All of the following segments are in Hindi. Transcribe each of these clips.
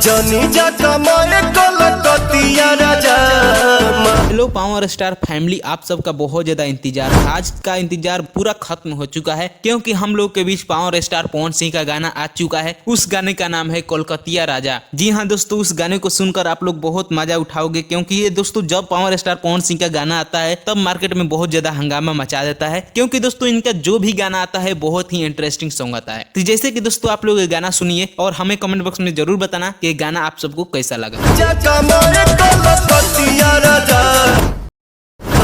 जनी जा कमाए कलकतिया राजा। हेलो पावर स्टार फैमिली, आप सबका बहुत ज्यादा इंतजार है। आज का इंतजार पूरा खत्म हो चुका है क्योंकि हम लोग के बीच पावर स्टार पवन सिंह का गाना आ चुका है। उस गाने का नाम है कलकतिया राजा। जी हाँ दोस्तों, उस गाने को सुनकर आप लोग बहुत मजा उठाओगे क्योंकि ये दोस्तों जब पावर स्टार पवन सिंह का गाना आता है तब मार्केट में बहुत ज्यादा हंगामा मचा देता है क्योंकि दोस्तों इनका जो भी गाना आता है बहुत ही इंटरेस्टिंग सॉन्ग आता है। तो जैसे कि दोस्तों आप लोग ये गाना सुनिए और हमें कमेंट बॉक्स में जरूर बताना कि ये गाना आप सबको कैसा लगा। जा कमाए कलकतिया राजा,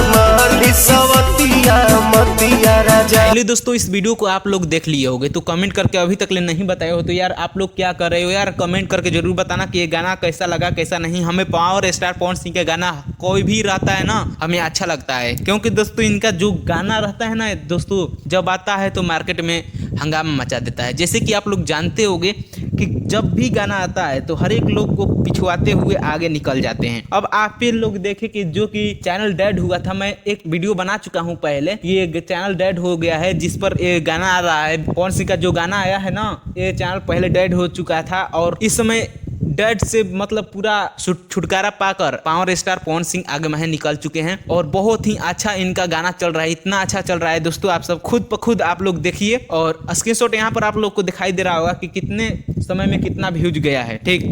माली सवतिया मतिया राजा। पहले दोस्तों इस वीडियो को आप लोग देख लिए होंगे तो कमेंट करके अभी तक ले नहीं बताए हो तो यार आप लोग क्या कर रहे हो यार, कमेंट करके जरूर बताना कि ये गाना कैसा लगा कैसा नहीं। हमें पावर स्टार पवन सिंह का गाना कोई भी रहता है ना, हमें अच्छा लगता है क्योंकि दोस्तों इनका जो गाना रहता है ना दोस्तों, जब आता है तो मार्केट में हंगामा मचा देता है। जैसे कि आप लोग जानते होंगे कि जब भी गाना आता है तो हर एक लोग को पिछवाते हुए आगे निकल जाते हैं। अब आप भी लोग देखे कि जो कि चैनल डेड हुआ था, मैं एक वीडियो बना चुका हूं पहले, ये चैनल डेड हो गया है जिस पर ये गाना आ रहा है। पवन सिंह का जो गाना आया है ना, ये चैनल पहले डेड हो चुका था और इस समय डेड से मतलब पूरा छुटकारा पाकर पावर स्टार पवन सिंह आगे में निकल चुके हैं और बहुत ही अच्छा इनका गाना चल रहा है। इतना अच्छा चल रहा है दोस्तों, आप सब खुद ब खुद आप लोग देखिए और स्क्रीनशॉट यहाँ पर आप लोग को दिखाई दे रहा होगा कि कितने समय में कितना व्यूज गया है। ठीक,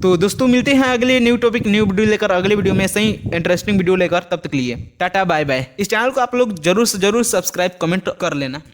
तो दोस्तों मिलते हैं अगले न्यू टॉपिक न्यू वीडियो लेकर, अगले वीडियो में सही इंटरेस्टिंग वीडियो लेकर। तब तक लिए टाटा बाय बाय। इस चैनल को आप लोग जरूर से जरूर सब्सक्राइब कमेंट कर लेना।